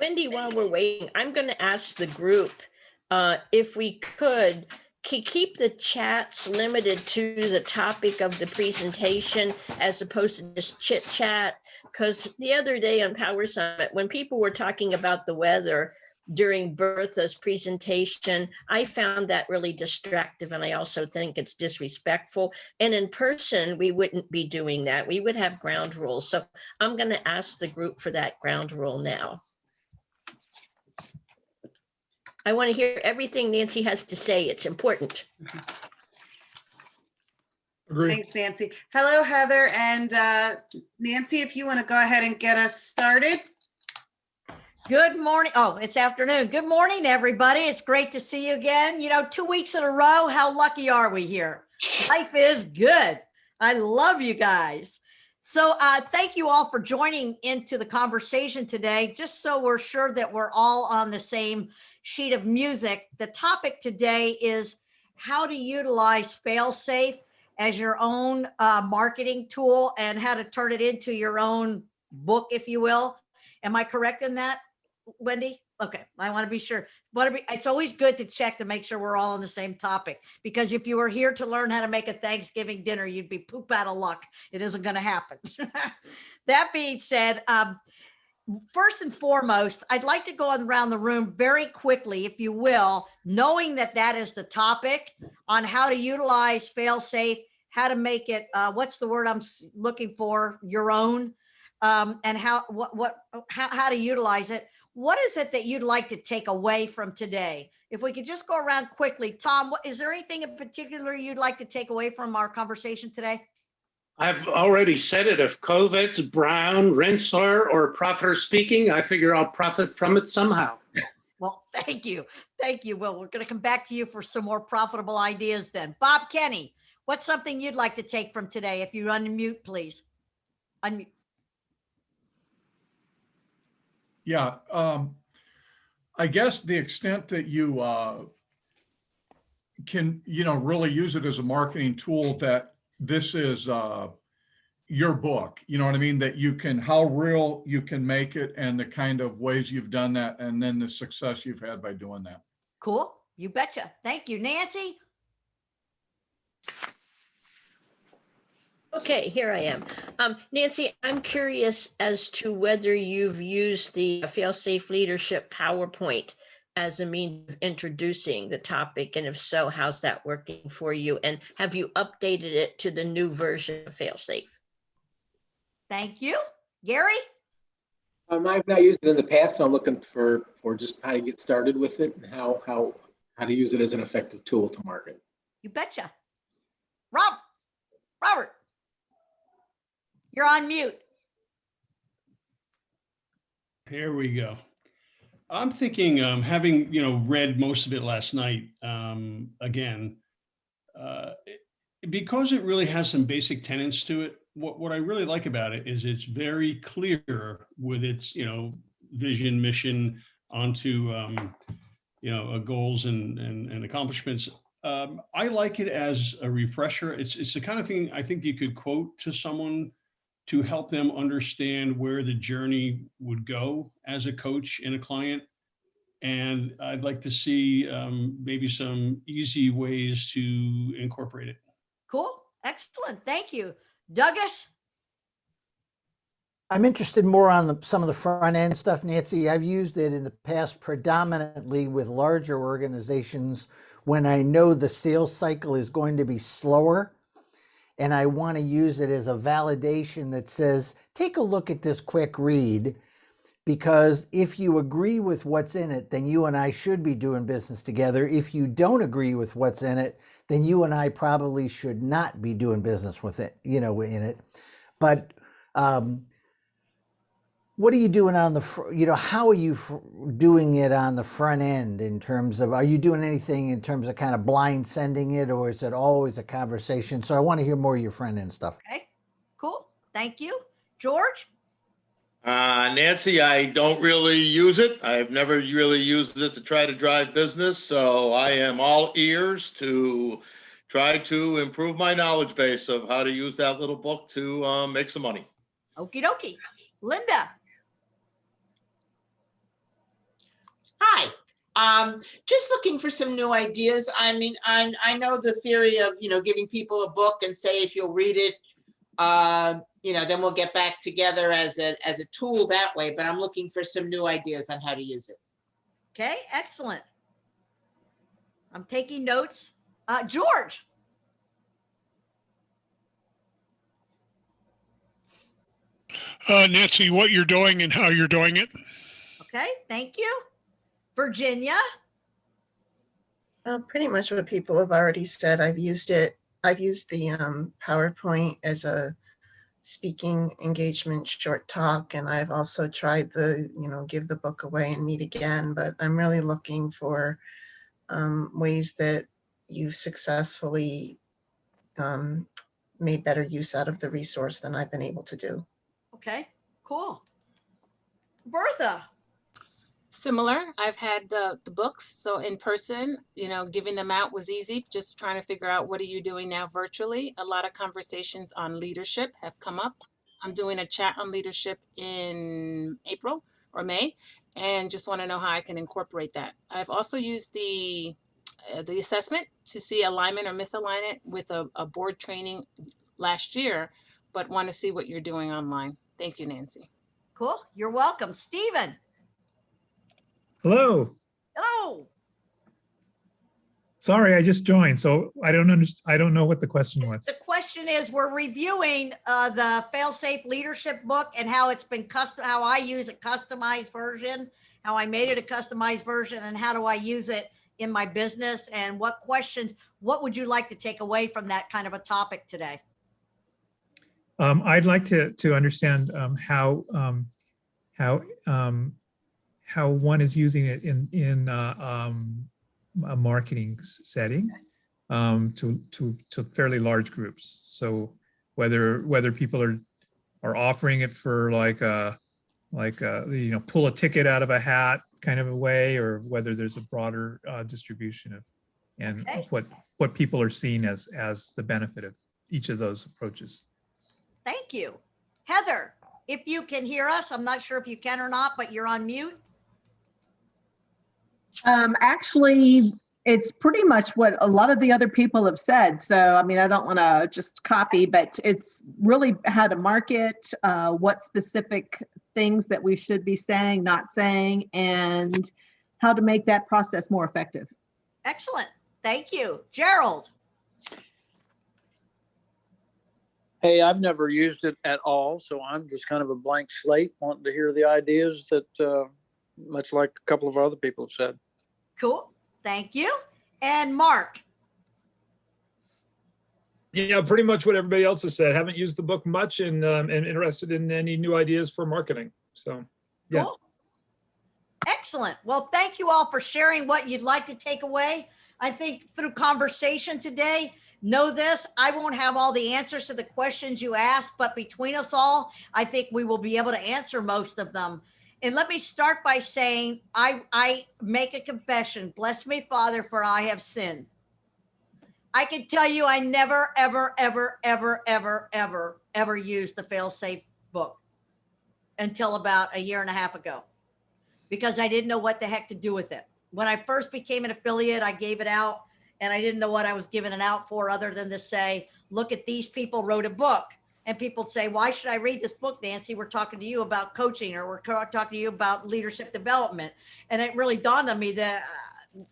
Wendy, while we're waiting, I'm going to ask the group if we could keep the chats limited to the topic of the presentation as opposed to just chit chat. Because the other day on Power Summit, when people were talking about the weather during Bertha's presentation, I found that really distractive. And I also think it's disrespectful. And in person, we wouldn't be doing that. We would have ground rules. So I'm going to ask the group for that ground rule now. I want to hear everything Nancy has to say. It's important. Agree. Thanks, Nancy. Hello, Heather and Nancy, if you want to go ahead and get us started. Good morning. Oh, it's afternoon. Good morning, everybody. It's great to see you again. 2 weeks in a row. How lucky are we here? Life is good. I love you guys. So thank you all for joining into the conversation today. Just so we're sure that we're all on the same sheet of music. The topic today is how to utilize fail-safe as your own marketing tool and how to turn it into your own book, if you will. Am I correct in that, Wendy? Okay, I want to be sure. It's always good to check to make sure we're all on the same topic, because if you were here to learn how to make a Thanksgiving dinner, you'd be poop out of luck. It isn't going to happen. That being said, first and foremost, I'd like to go around the room very quickly, if you will, knowing that that is the topic on how to utilize fail-safe, how to make it, what's the word I'm looking for, your own, and how to utilize it. What is it that you'd like to take away from today? If we could just go around quickly. Tom, is there anything in particular you'd like to take away from our conversation today? I've already said it. If COVID's Brown, Rinsler, or Profiter speaking, I figure I'll profit from it somehow. Well, thank you. Thank you. Well, we're going to come back to you for some more profitable ideas then. Bob Kenny, what's something you'd like to take from today? If you unmute, please. Unmute. Yeah, I guess the extent that you can, really use it as a marketing tool, that this is your book, you know what I mean? That you can, how real you can make it and the kind of ways you've done that, and then the success you've had by doing that. Cool. You betcha. Thank you. Nancy? Okay, here I am. Nancy, I'm curious as to whether you've used the Fail-Safe Leadership PowerPoint as a means of introducing the topic, and if so, how's that working for you? And have you updated it to the new version of Fail-Safe? Thank you. Gary? I've not used it in the past, so I'm looking for just how to get started with it and how to use it as an effective tool to market. You betcha. Robert? You're on mute. Here we go. I'm thinking, having read most of it last night again, because it really has some basic tenets to it. What I really like about it is it's very clear with its vision, mission onto goals and accomplishments. I like it as a refresher. It's the kind of thing I think you could quote to someone to help them understand where the journey would go as a coach and a client. And I'd like to see maybe some easy ways to incorporate it. Cool. Excellent. Thank you. Douglas? I'm interested more on some of the front end stuff, Nancy. I've used it in the past predominantly with larger organizations when I know the sales cycle is going to be slower. And I want to use it as a validation that says, take a look at this quick read, because if you agree with what's in it, then you and I should be doing business together. If you don't agree with what's in it, then you and I probably should not be doing business with it, in it. But what are you doing on the, how are you doing it on the front end in terms of, are you doing anything in terms of kind of blind sending it, or is it always a conversation? So I want to hear more of your front end stuff. Okay, cool. Thank you. George? Nancy, I don't really use it. I've never really used it to try to drive business. So I am all ears to try to improve my knowledge base of how to use that little book to make some money. Okie dokie. Linda? Hi. Just looking for some new ideas. I mean, I know the theory of, giving people a book and say, if you'll read it, then we'll get back together as a tool that way, but I'm looking for some new ideas on how to use it. Okay, excellent. I'm taking notes. George. Nancy, what you're doing and how you're doing it. Okay, thank you. Virginia. Pretty much what people have already said. I've used it. I've used the PowerPoint as a speaking engagement short talk, and I've also tried the, give the book away and meet again, but I'm really looking for ways that you've successfully made better use out of the resource than I've been able to do. Okay, cool. Bertha. Similar. I've had the books, so in person, giving them out was easy. Just trying to figure out what are you doing now virtually. A lot of conversations on leadership have come up. I'm doing a chat on leadership in April or May, and just want to know how I can incorporate that. I've also used the assessment to see alignment or misalignment with a board training last year, but want to see what you're doing online. Thank you, Nancy. Cool. You're welcome. Stephen. Hello. Hello. Sorry, I just joined, so I don't know what the question was. The question is, we're reviewing the Failsafe Leadership book and how it's been how I use a customized version, how I made it a customized version, and how do I use it in my business, and what would you like to take away from that kind of a topic today? I'd like to understand how one is using it in a marketing setting to fairly large groups. So whether people are offering it for like pull a ticket out of a hat kind of a way, or whether there's a broader distribution of Okay. what people are seeing as the benefit of each of those approaches. Thank you. Heather, if you can hear us, I'm not sure if you can or not, but you're on mute. Actually, it's pretty much what a lot of the other people have said. So, I mean, I don't want to just copy, but it's really how to market, what specific things that we should be saying, not saying, and how to make that process more effective. Excellent. Thank you. Gerald. Hey, I've never used it at all, so I'm just kind of a blank slate, wanting to hear the ideas that, much like a couple of other people have said. Cool. Thank you. And Mark. Yeah, pretty much what everybody else has said. Haven't used the book much, and interested in any new ideas for marketing. So, yeah. Cool. Excellent. Well, thank you all for sharing what you'd like to take away. I think through conversation today, know this, I won't have all the answers to the questions you asked, but between us all, I think we will be able to answer most of them. And let me start by saying, I make a confession. Bless me, Father, for I have sinned. I can tell you I never, ever, ever, ever, ever, ever, ever used the Failsafe book until about a year and a half ago, because I didn't know what the heck to do with it. When I first became an affiliate, I gave it out, and I didn't know what I was giving it out for, other than to say, look at these people wrote a book. And people say, why should I read this book, Nancy? We're talking to you about coaching, or we're talking to you about leadership development. And it really dawned on me that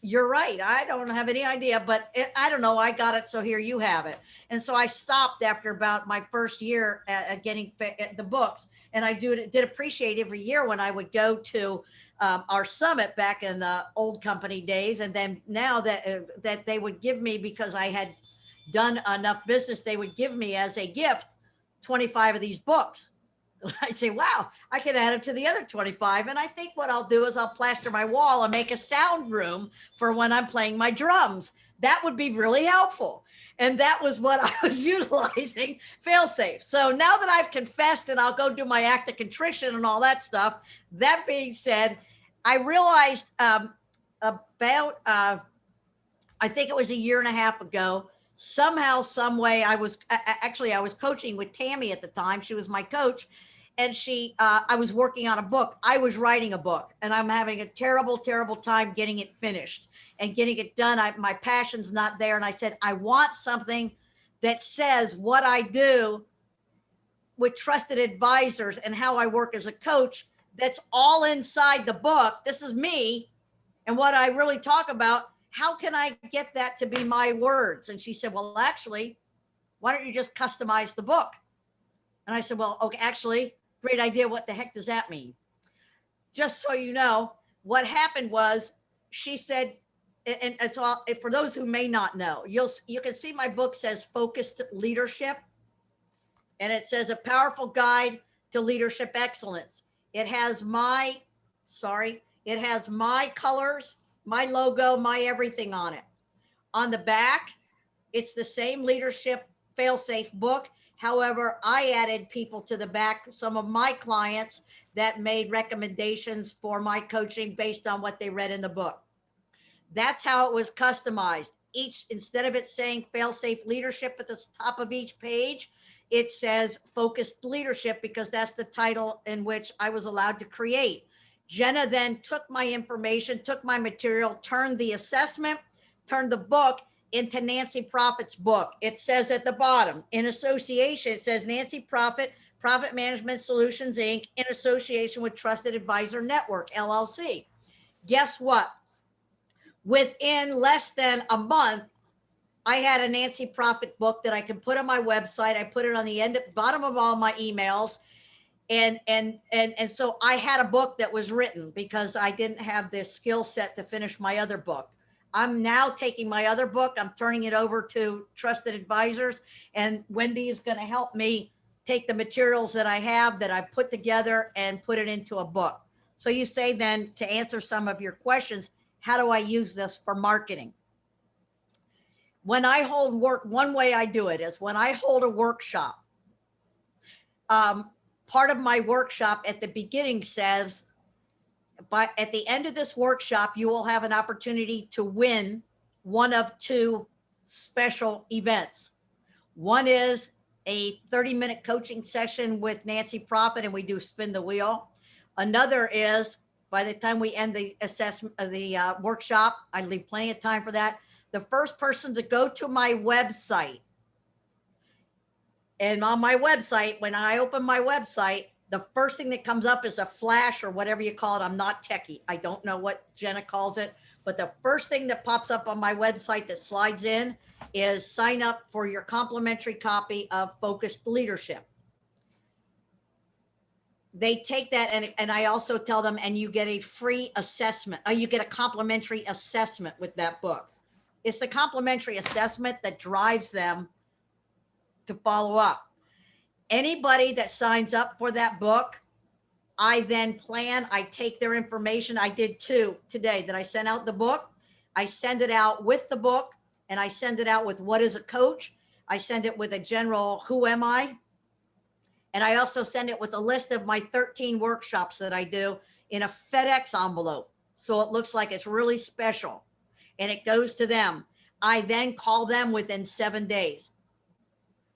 you're right. I don't have any idea, but I don't know. I got it. So here you have it. And so I stopped after about my first year at getting the books. And I did appreciate every year when I would go to our summit back in the old company days. And then now that they would give me, because I had done enough business, they would give me as a gift 25 of these books. I say, wow, I could add them to the other 25. And I think what I'll do is I'll plaster my wall and make a sound room for when I'm playing my drums. That would be really helpful. And that was what I was utilizing Failsafe. So now that I've confessed, and I'll go do my act of contrition and all that stuff, that being said, I realized I think it was a year and a half ago, somehow, some way, I was coaching with Tammy at the time. She was my coach. and I was working on a book. I was writing a book, and I'm having a terrible, terrible time getting it finished and getting it done. My passion's not there. And I said, I want something that says what I do with trusted advisors and how I work as a coach. That's all inside the book. This is me and what I really talk about. How can I get that to be my words? And she said, well, actually, why don't you just customize the book? And I said, well, okay, actually, great idea. What the heck does that mean? Just so you know, what happened was she said, and it's all, for those who may not know, you can see my book says Focused Leadership, and it says a powerful guide to leadership excellence. It has my colors, my logo, my everything on it. On the back, it's the same leadership fail-safe book. However, I added people to the back, some of my clients that made recommendations for my coaching based on what they read in the book. That's how it was customized. Instead of it saying fail-safe leadership at the top of each page, it says Focused Leadership, because that's the title in which I was allowed to create. Jenna then took my information, took my material, turned the assessment, turned the book into Nancy Profit's book. It says at the bottom, in association, it says Nancy Profit, Profit Management Solutions, Inc., in association with Trusted Advisor Network, LLC. Guess what? Within less than a month, I had a Nancy Profit book that I could put on my website. I put it on the bottom of all my emails. And so I had a book that was written because I didn't have the skill set to finish my other book. I'm now taking my other book, I'm turning it over to Trusted Advisors, and Wendy is going to help me take the materials that I have that I put together and put it into a book. So you say then, to answer some of your questions, how do I use this for marketing? When I hold work, one way I do it is when I hold a workshop, part of my workshop at the beginning says, but at the end of this workshop, you will have an opportunity to win one of two special events. One is a 30-minute coaching session with Nancy Profit, and we do spin the wheel. Another is, by the time we end the assessment of the workshop, I leave plenty of time for that. The first person to go to my website, and on my website, when I open my website, the first thing that comes up is a flash or whatever you call it. I'm not techie. I don't know what Jenna calls it, but the first thing that pops up on my website that slides in is sign up for your complimentary copy of Focused Leadership. They take that, and I also tell them, and you get a free assessment, or you get a complimentary assessment with that book. It's the complimentary assessment that drives them to follow up. Anybody that signs up for that book, I then I take their information. I did 2 today that I sent out the book. I send it out with the book, and I send it out with what is a coach. I send it with a general, who am I? And I also send it with a list of my 13 workshops that I do in a FedEx envelope. So it looks like it's really special, and it goes to them. I then call them within 7 days,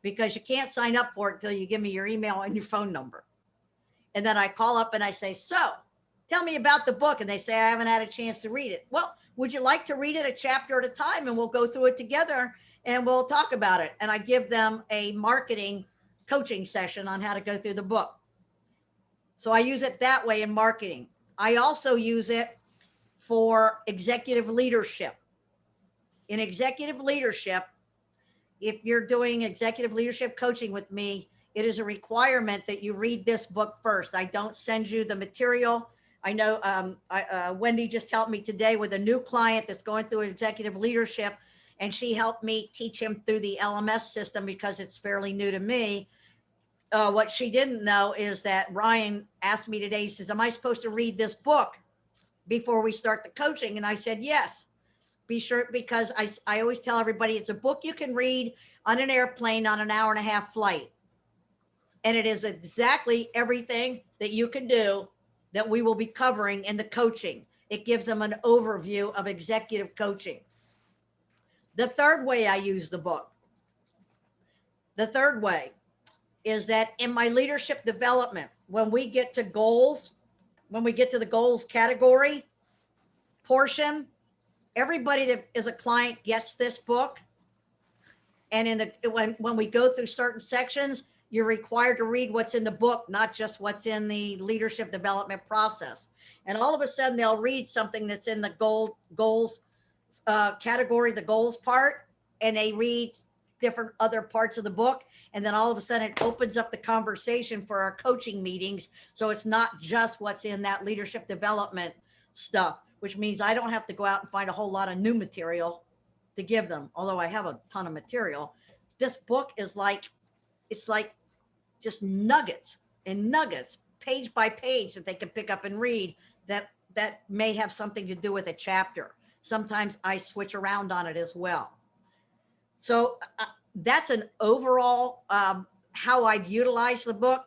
because you can't sign up for it until you give me your email and your phone number. And then I call up and I say, so tell me about the book. And they say, I haven't had a chance to read it. Well, would you like to read it a chapter at a time, and we'll go through it together and we'll talk about it. And I give them a marketing coaching session on how to go through the book. So I use it that way in marketing. I also use it for executive leadership. In executive leadership, if you're doing executive leadership coaching with me, it is a requirement that you read this book first. I don't send you the material. I know Wendy just helped me today with a new client that's going through executive leadership, and she helped me teach him through the LMS system because it's fairly new to me. What she didn't know is that Ryan asked me today, he says, am I supposed to read this book before we start the coaching? And I said, yes. Be sure, because I always tell everybody it's a book you can read on an airplane on an 1.5-hour flight. And it is exactly everything that you can do that we will be covering in the coaching. It gives them an overview of executive coaching. The third way I use the book, the third way is that in my leadership development, when we get to goals, when we get to the goals category portion, everybody that is a client gets this book. And when we go through certain sections, you're required to read what's in the book, not just what's in the leadership development process. And all of a sudden they'll read something that's in the goals category, the goals part, and they read different other parts of the book. And then all of a sudden it opens up the conversation for our coaching meetings. So it's not just what's in that leadership development stuff, which means I don't have to go out and find a whole lot of new material to give them. Although I have a ton of material, this book is like, it's like just nuggets and nuggets, page by page, that they can pick up and read that may have something to do with a chapter. Sometimes I switch around on it as well. So that's an overall how I've utilized the book.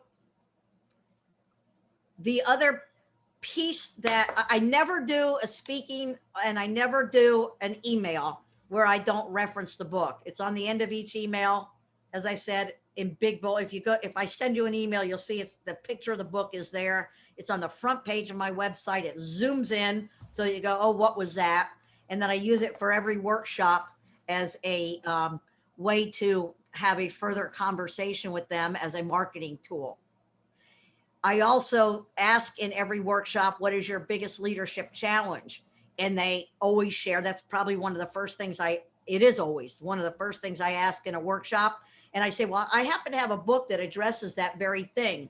The other piece that I never do a speaking and I never do an email where I don't reference the book. It's on the end of each email, as I said, in big bold. If I send you an email, you'll see it's the picture of the book is there. It's on the front page of my website. It zooms in, so you go, oh, what was that? And then I use it for every workshop as a way to have a further conversation with them as a marketing tool. I also ask in every workshop, what is your biggest leadership challenge? And they always share. That's probably one of the first things it is always one of the first things I ask in a workshop. And I say, well, I happen to have a book that addresses that very thing.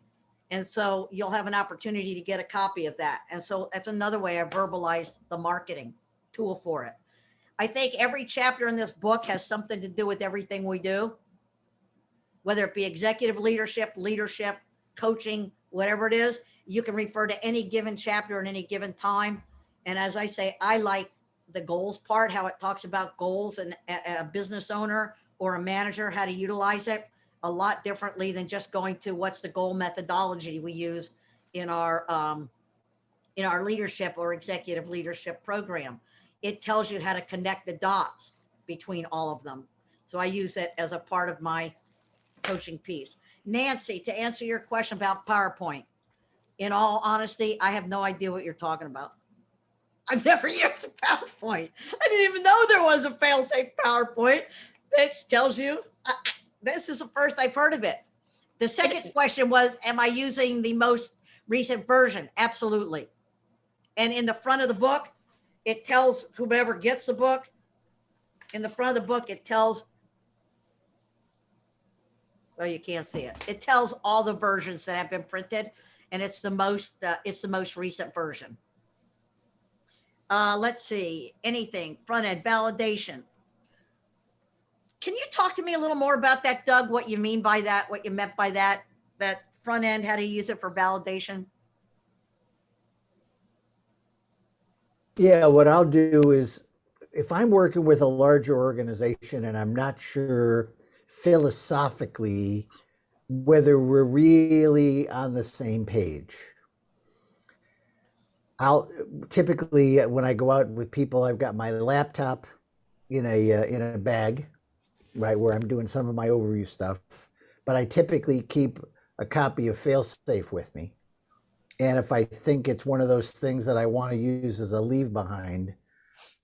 And so you'll have an opportunity to get a copy of that. And so that's another way I verbalize the marketing tool for it. I think every chapter in this book has something to do with everything we do, whether it be executive leadership, coaching, whatever it is. You can refer to any given chapter at any given time. And as I say, I like the goals part, how it talks about goals and a business owner or a manager, how to utilize it a lot differently than just going to what's the goal methodology we use in our leadership or executive leadership program. It tells you how to connect the dots between all of them. So I use it as a part of my coaching piece. Nancy, to answer your question about PowerPoint, in all honesty, I have no idea what you're talking about. I've never used a PowerPoint. I didn't even know there was a fail-safe PowerPoint. That tells you, this is the first I've heard of it. The second question was, am I using the most recent version? Absolutely. And in the front of the book, it tells whomever gets the book, in the front of the book, it tells, well, you can't see it. It tells all the versions that have been printed, and it's the most recent version. Let's see, anything, front end validation. Can you talk to me a little more about that, Doug? What you mean by that, what you meant by that front end, how to use it for validation? Yeah, what I'll do is if I'm working with a larger organization and I'm not sure philosophically whether we're really on the same page, I'll typically, when I go out with people, I've got my laptop in a bag, right, where I'm doing some of my overview stuff, but I typically keep a copy of Failsafe with me. And if I think it's one of those things that I want to use as a leave behind,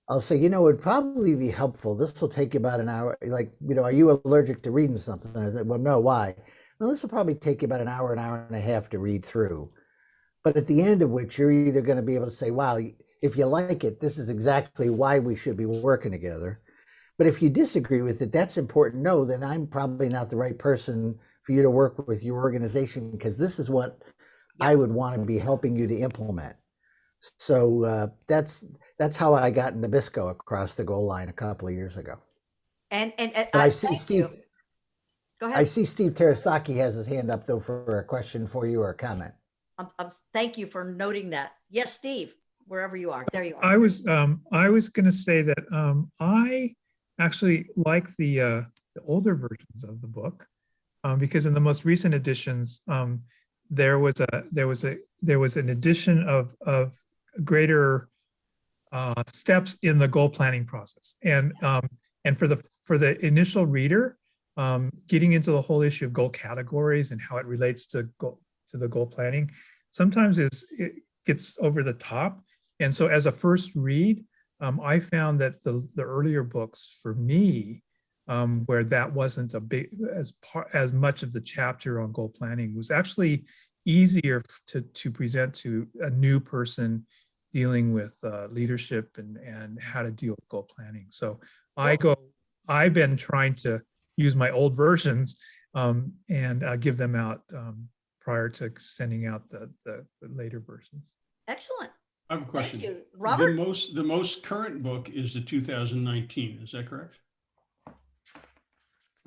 I'll say, it'd probably be helpful. This will take you about an hour. Like, are you allergic to reading something? I said, well, no, why? Well, this will probably take you about an hour and a half to read through. But at the end of which, you're either going to be able to say, wow, if you like it, this is exactly why we should be working together. But if you disagree with it, that's important. No, then I'm probably not the right person for you to work with your organization, because this is what I would want to be helping you to implement. So that's how I got Nabisco across the goal line a couple of years ago. And I see Steve. Go ahead. I see Steve Terasaki has his hand up though for a question for you or a comment. Thank you for noting that. Yes, Steve, wherever you are, there you are. I was going to say that I actually like the older versions of the book because in the most recent editions there was an addition of greater steps in the goal planning process, and for the initial reader, getting into the whole issue of goal categories and how it relates to the goal planning, sometimes it gets over the top. And so as a first read, I found that the earlier books for me, where that wasn't a big as much of the chapter on goal planning, was actually easier to present to a new person dealing with leadership and how to deal with goal planning. So I've been trying to use my old versions and give them out prior to sending out the later versions. Excellent. I have a question. Thank you. Robert? The most current book is the 2019, is that correct?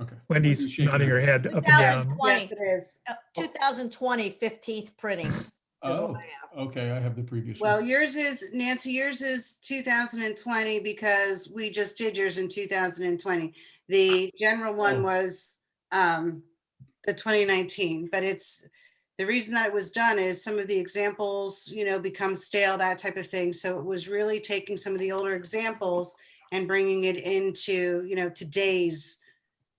Okay. Wendy's Shaking nodding her head up and down. 2020. Yes, it is. 2020, 15th printing. Oh, okay, I have the previous Well, one. yours is, Nancy, yours is 2020 because we just did yours in 2020. The general one was the 2019, but it's, the reason that it was done is some of the examples, become stale, that type of thing. So it was really taking some of the older examples and bringing it into, today's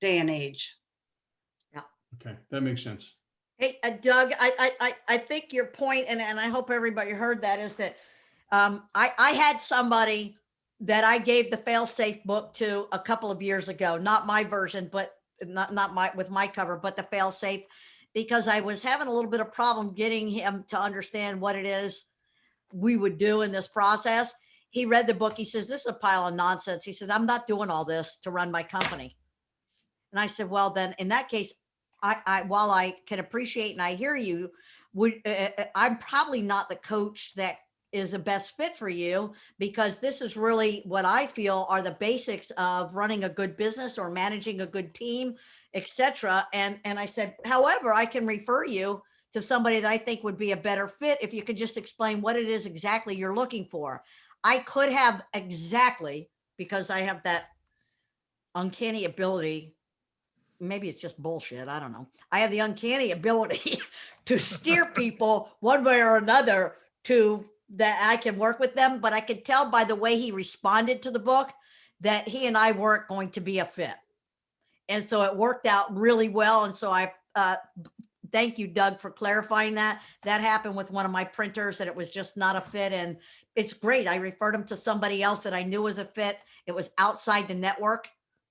day and age. Yeah. Okay, that makes sense. Hey, Doug, I think your point, and I hope everybody heard that, is that I had somebody that I gave the fail-safe book to a couple of years ago, not my version, but not my with my cover, but the fail-safe, because I was having a little bit of problem getting him to understand what it is we would do in this process. He read the book. He says, "This is a pile of nonsense." He said, "I'm not doing all this to run my company." And I said, "Well, then in that case, I while I can appreciate and I hear you, I'm probably not the coach that is the best fit for you, because this is really what I feel are the basics of running a good business or managing a good team, etc." And I said, "However, I can refer you to somebody that I think would be a better fit if you could just explain what it is exactly you're looking for." I could have exactly, because I have that uncanny ability. Maybe it's just bullshit. I don't know. I have the uncanny ability to steer people one way or another to that I can work with them. But I could tell by the way he responded to the book that he and I weren't going to be a fit. And so it worked out really well. And so I thank you, Doug, for clarifying that. That happened with one of my printers, that it was just not a fit. And it's great. I referred him to somebody else that I knew was a fit. It was outside the network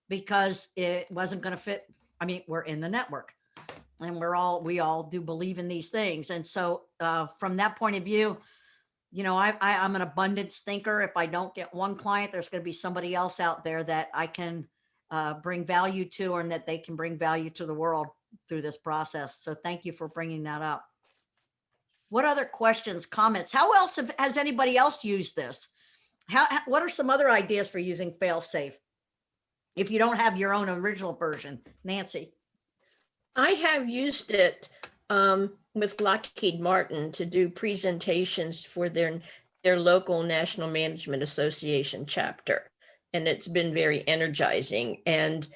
because it wasn't going to fit. I mean, we're in the network and we all do believe in these things. And so from that point of view, I'm an abundance thinker. If I don't get one client, there's going to be somebody else out there that I can bring value to, and that they can bring value to the world through this process. So thank you for bringing that up. What other questions, comments? How else has anybody else used this? What are some other ideas for using fail-safe if you don't have your own original version? Nancy? I have used it with Lockheed Martin to do presentations for their local National Management Association chapter. And it's been very energizing. And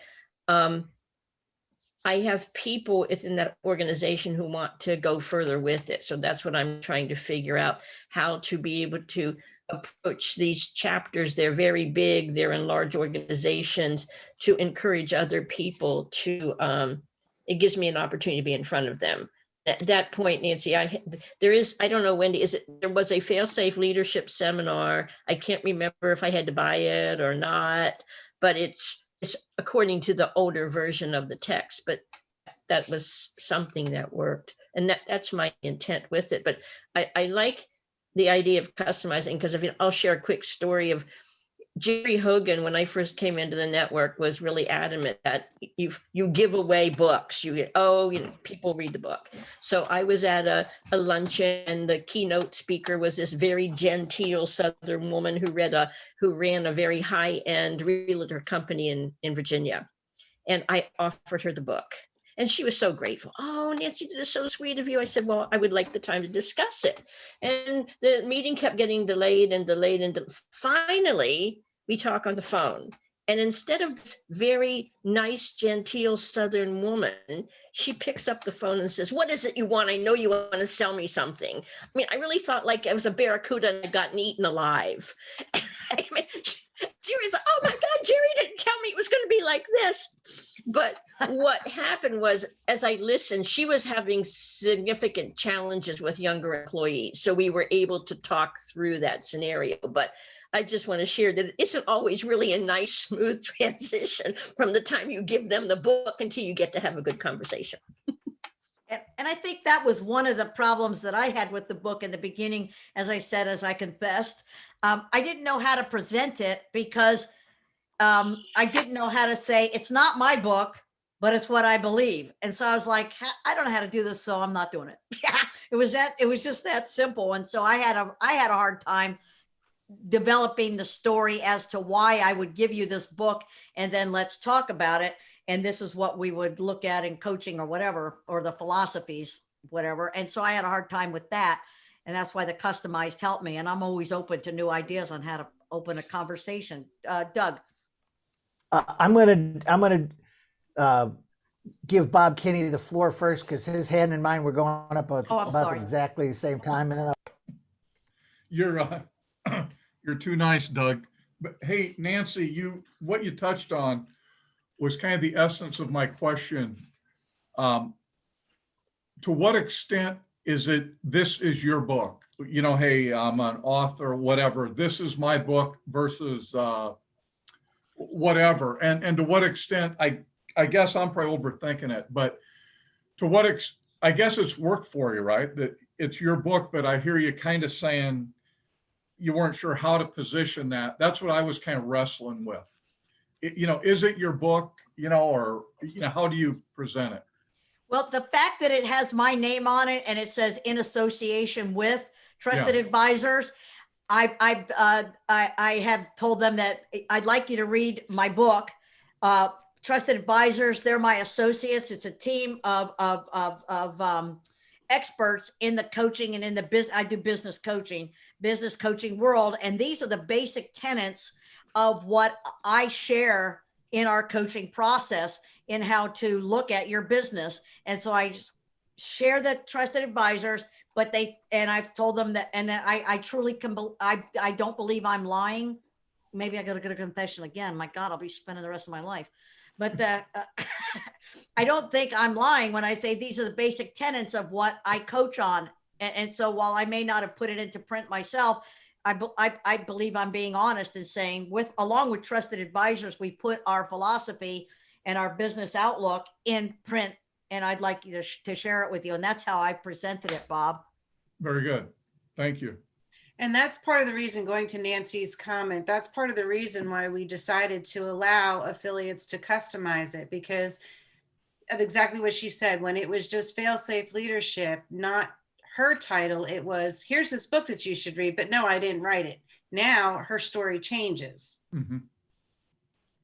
I have people within that organization who want to go further with it. So that's what I'm trying to figure out, how to be able to approach these chapters. They're very big, they're in large organizations, to encourage other people to, it gives me an opportunity to be in front of them. At that point, Nancy, I don't know, Wendy, there was a fail-safe leadership seminar. I can't remember if I had to buy it or not, but it's according to the older version of the text, but that was something that worked. And that's my intent with it. But I like the idea of customizing, because I'll share a quick story of Jerry Hogan, when I first came into the network, was really adamant that you give away books. People read the book. So I was at a luncheon, and the keynote speaker was this very genteel Southern woman who ran a very high-end realtor company in Virginia. And I offered her the book. And she was so grateful. "Oh, Nancy, that is so sweet of you." I said, "Well, I would like the time to discuss it." And the meeting kept getting delayed. Finally, we talk on the phone. And instead of this very nice, genteel Southern woman, she picks up the phone and says, "What is it you want? I know you want to sell me something." I mean, I really thought like it was a barracuda and I'd gotten eaten alive. Jerry's like, oh my God, Jerry didn't tell me it was going to be like this. But what happened was, as I listened, she was having significant challenges with younger employees. So we were able to talk through that scenario. But I just want to share that it isn't always really a nice, smooth transition from the time you give them the book until you get to have a good conversation. And I think that was one of the problems that I had with the book in the beginning. As I said, as I confessed, I didn't know how to present it because I didn't know how to say, it's not my book, but it's what I believe. And so I was like, I don't know how to do this, so I'm not doing it. It was just that simple. And so I had a hard time developing the story as to why I would give you this book and then let's talk about it. And this is what we would look at in coaching or whatever, or the philosophies, whatever. And so I had a hard time with that. And that's why the customized helped me. And I'm always open to new ideas on how to open a conversation. Doug. I'm gonna give Bob Kinney the floor first because his hand and mine were going up about exactly the same time. And then you're too nice, Doug. But hey, Nancy, what you touched on was kind of the essence of my question. To what extent is it, this is your book? You know, hey, I'm an author, whatever. This is my book versus whatever. And to what extent, I guess I'm probably overthinking it, but to what I guess it's worked for you, right? That it's your book, but I hear you kind of saying you weren't sure how to position that. That's what I was kind of wrestling with. Is it your book, or, how do you present it? Well, the fact that it has my name on it and it says in association with Trusted Advisors, I have told them that I'd like you to read my book, Trusted Advisors. They're my associates. It's a team of experts in the coaching and in the business. I do business coaching world. And these are the basic tenets of what I share in our coaching process in how to look at your business. And so I share the Trusted Advisors, but I've told them that, and I truly I don't believe I'm lying. Maybe I got to go to confession again. My God, I'll be spending the rest of my life. But I don't think I'm lying when I say these are the basic tenets of what I coach on. And so while I may not have put it into print myself, I believe I'm being honest in saying along with Trusted Advisors, we put our philosophy and our business outlook in print. And I'd like you to share it with you. And that's how I presented it, Bob. Very good. Thank you. And that's part of the reason, going to Nancy's comment, that's part of the reason why we decided to allow affiliates to customize it, because of exactly what she said. When it was just Fail-Safe Leadership, not her title, it was, here's this book that you should read, but no, I didn't write it. Now her story changes. Mm-hmm.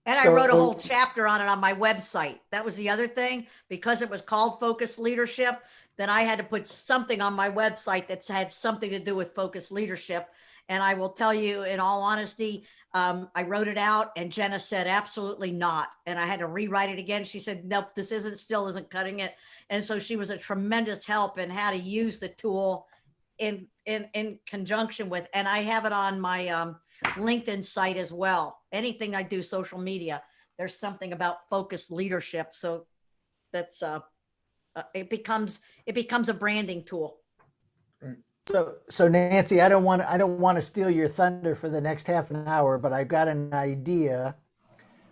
And I wrote a whole chapter on it on my website. That was the other thing, because it was called Focused Leadership. Then I had to put something on my website that had something to do with focused leadership. And I will tell you, in all honesty, I wrote it out and Jenna said, absolutely not. And I had to rewrite it again. She said, nope, this still isn't cutting it. And so she was a tremendous help in how to use the tool in conjunction with, and I have it on my LinkedIn site as well. Anything I do social media, there's something about focused leadership. So that's, it becomes a branding tool. So Nancy, I don't want to steal your thunder for the next half an hour, but I've got an idea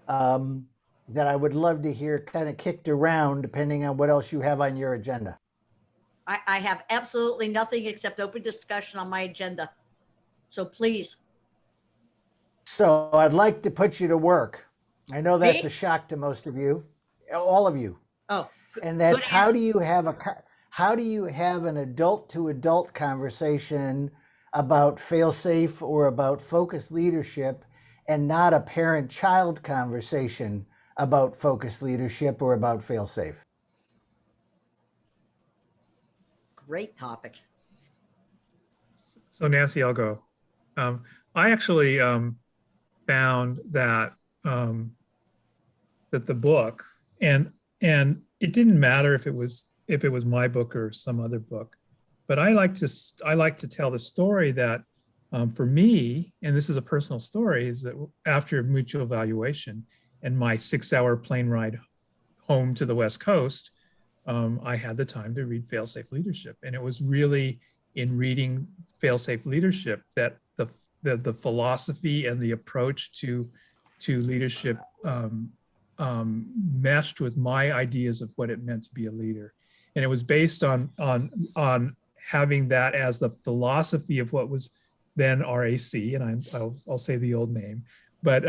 that I would love to hear kind of kicked around depending on what else you have on your agenda. I have absolutely nothing except open discussion on my agenda. So please. So I'd like to put you to work. I know that's a shock to most of you, all of you. Oh. And that's how do you have an adult to adult conversation about fail-safe or about focused leadership and not a parent child conversation about focused leadership or about fail-safe? Great topic. So Nancy, I'll go. I actually found that that the book and it didn't matter if it was my book or some other book, but I like to tell the story that For me, and this is a personal story, is that after mutual evaluation and my 6-hour plane ride home to the West Coast, I had the time to read Fail-Safe Leadership. And it was really in reading Fail-Safe Leadership that the philosophy and the approach to leadership meshed with my ideas of what it meant to be a leader. And it was based on having that as the philosophy of what was then RAC, and I'll say the old name, but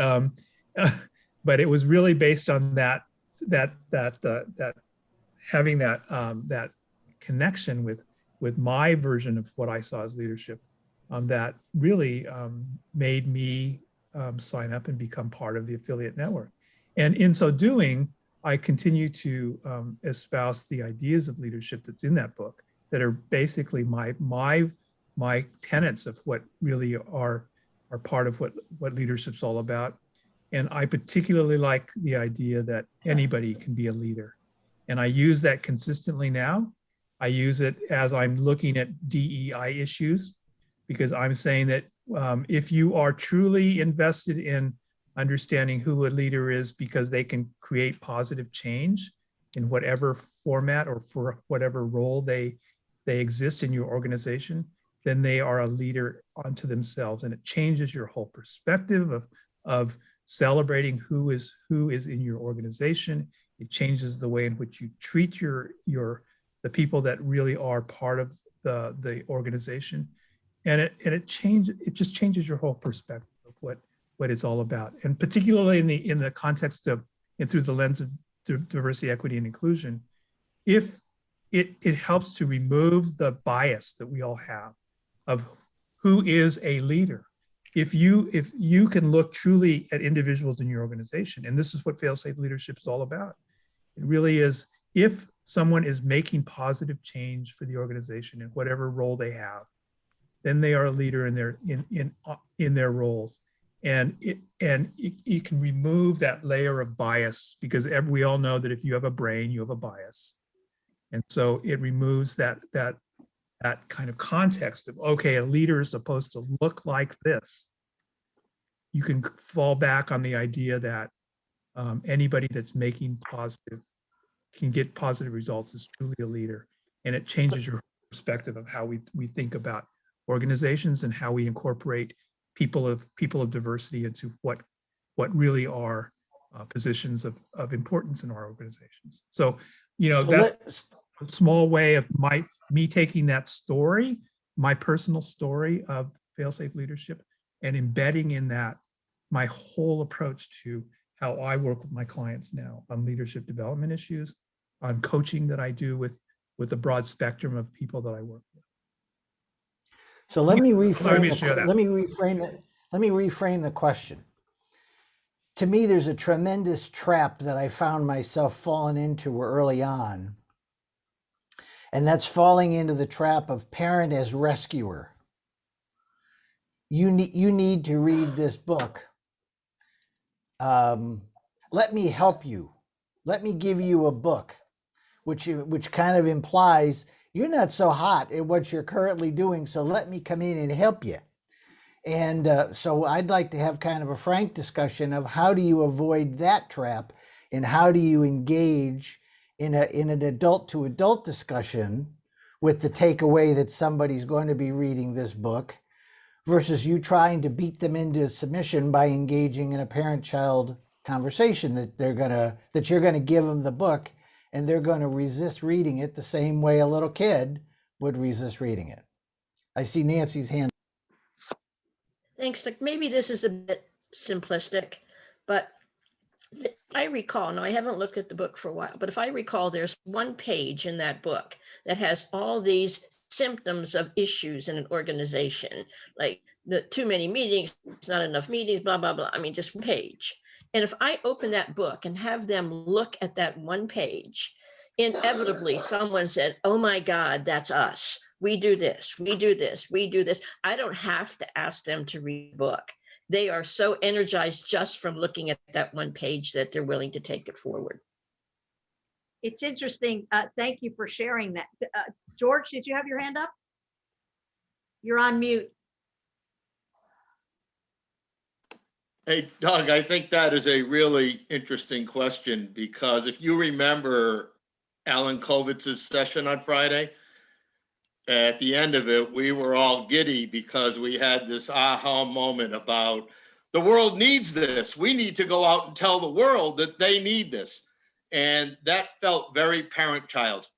but it was really based on that having that connection with my version of what I saw as leadership, that really made me sign up and become part of the affiliate network. And in so doing, I continue to espouse the ideas of leadership that's in that book that are basically my tenets of what really are part of what leadership's all about. And I particularly like the idea that anybody can be a leader. And I use that consistently now. I use it as I'm looking at DEI issues, because I'm saying that if you are truly invested in understanding who a leader is because they can create positive change in whatever format or for whatever role they exist in your organization, then they are a leader unto themselves. And it changes your whole perspective of celebrating who is in your organization. It changes the way in which you treat the people that really are part of the organization. And it just changes your whole perspective of what it's all about. And particularly in the context of and through the lens of diversity, equity, and inclusion, if it helps to remove the bias that we all have of who is a leader. If you can look truly at individuals in your organization, and this is what fail-safe leadership is all about. It really is, if someone is making positive change for the organization in whatever role they have, then they are a leader in their roles. And you can remove that layer of bias, because we all know that if you have a brain, you have a bias. And so it removes that kind of context of, okay, a leader is supposed to look like this. You can fall back on the idea that anybody that's making can get positive results is truly a leader. And it changes your perspective of how we think about organizations and how we incorporate people of diversity into what really are positions of importance in our organizations. So, that's a small way of me taking that story, my personal story of fail-safe leadership, and embedding in that my whole approach to how I work with my clients now on leadership development issues, on coaching that I do with a broad spectrum of people that I work with. So let me reframe the question. To me, there's a tremendous trap that I found myself falling into early on. And that's falling into the trap of parent as rescuer. You need to read this book. Let me help you. Let me give you a book, which kind of implies you're not so hot at what you're currently doing, so let me come in and help you. And so I'd like to have kind of a frank discussion of how do you avoid that trap, and how do you engage in an adult to adult discussion with the takeaway that somebody's going to be reading this book, versus you trying to beat them into submission by engaging in a parent-child conversation that you're gonna give them the book and they're going to resist reading it the same way a little kid would resist reading it. I see Nancy's hand. Thanks, Nick. Maybe this is a bit simplistic, but I recall, now I haven't looked at the book for a while, but if I recall, there's one page in that book that has all these symptoms of issues in an organization, like too many meetings, not enough meetings, blah, blah, blah. I mean, just one page. And if I open that book and have them look at that one page, inevitably someone said, oh my God, that's us. We do this, we do this, we do this. I don't have to ask them to read the book. They are so energized just from looking at that one page that they're willing to take it forward. It's interesting. Thank you for sharing that. George, did you have your hand up? You're on mute. Hey, Doug, I think that is a really interesting question because if you remember Alan Kovitz's session on Friday, at the end of it, we were all giddy because we had this aha moment about the world needs this. We need to go out and tell the world that they need this. And that felt very parent-child,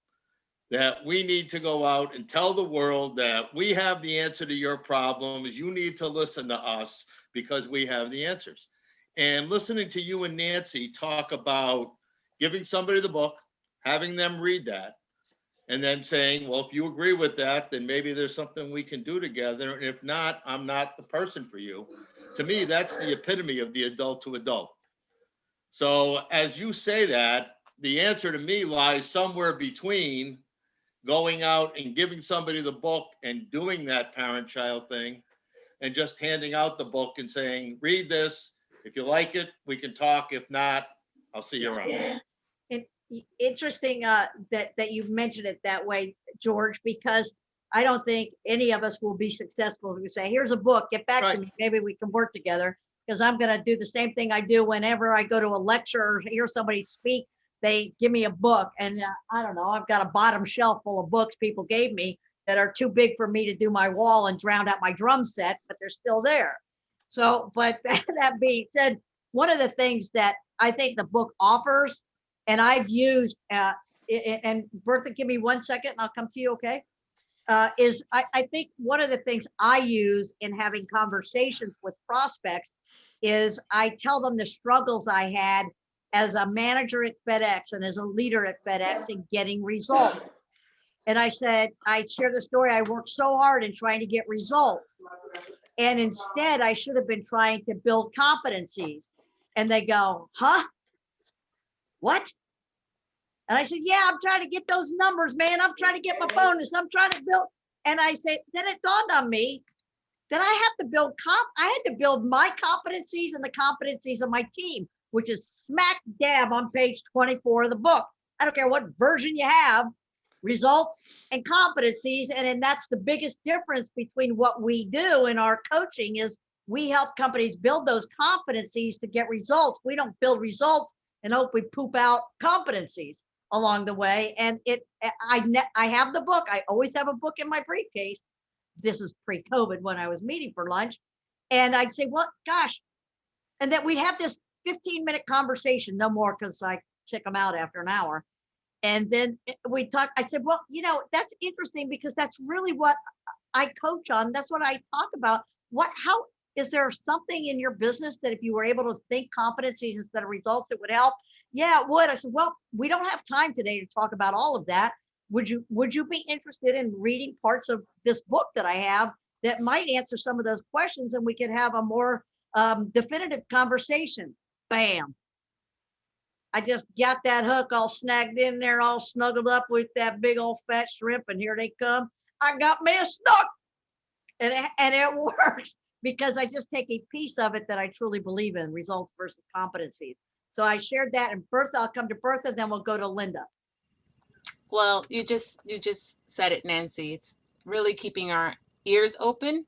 that we need to go out and tell the world that we have the answer to your problems. You need to listen to us because we have the answers. And listening to you and Nancy talk about giving somebody the book, having them read that, and then saying, well, if you agree with that, then maybe there's something we can do together. And if not, I'm not the person for you. To me, that's the epitome of the adult to adult. So as you say that, the answer to me lies somewhere between going out and giving somebody the book and doing that parent-child thing and just handing out the book and saying, read this. If you like it, we can talk. If not, I'll see you around. Interesting that you mentioned it that way, George, because I don't think any of us will be successful if we say, here's a book, get back to me, maybe we can work together. Because I'm going to do the same thing I do whenever I go to a lecture or hear somebody speak. They give me a book, and I don't know, I've got a bottom shelf full of books people gave me that are too big for me to do my wall and drown out my drum set, but they're still there. So, but that being said, one of the things that I think the book offers, and I've used, and Bertha, give me 1 second and I'll come to you, okay? Is I think one of the things I use in having conversations with prospects is I tell them the struggles I had as a manager at FedEx and as a leader at FedEx in getting results. And I said, I share the story, I worked so hard in trying to get results. And instead, I should have been trying to build competencies. And they go, huh? What? And I said, yeah, I'm trying to get those numbers, man. I'm trying to get my bonus. I'm trying to build. And I said, then it dawned on me that I have to build I had to build my competencies and the competencies of my team, which is smack dab on page 24 of the book. I don't care what version you have, results and competencies. And that's the biggest difference between what we do in our coaching is we help companies build those competencies to get results. We don't build results and hope we poop out competencies along the way. And I have the book. I always have a book in my briefcase. This is pre-COVID when I was meeting for lunch. And I'd say, well, gosh. And then we'd have this 15-minute conversation, no more, because I kick them out after an hour. And then we talk, I said, well, you know, that's interesting because that's really what I coach on. That's what I talk about. How is there something in your business that if you were able to think competencies instead of results, it would help? Yeah, it would. I said, well, we don't have time today to talk about all of that. Would you be interested in reading parts of this book that I have that might answer some of those questions and we could have a more definitive conversation? Bam. I just got that hook all snagged in there, all snuggled up with that big old fat shrimp, and here they come. I got me a snook. And it works because I just take a piece of it that I truly believe in, results versus competencies. So I shared that, and Bertha, I'll come to Bertha, then we'll go to Linda. Well, you just said it, Nancy. It's really keeping our ears open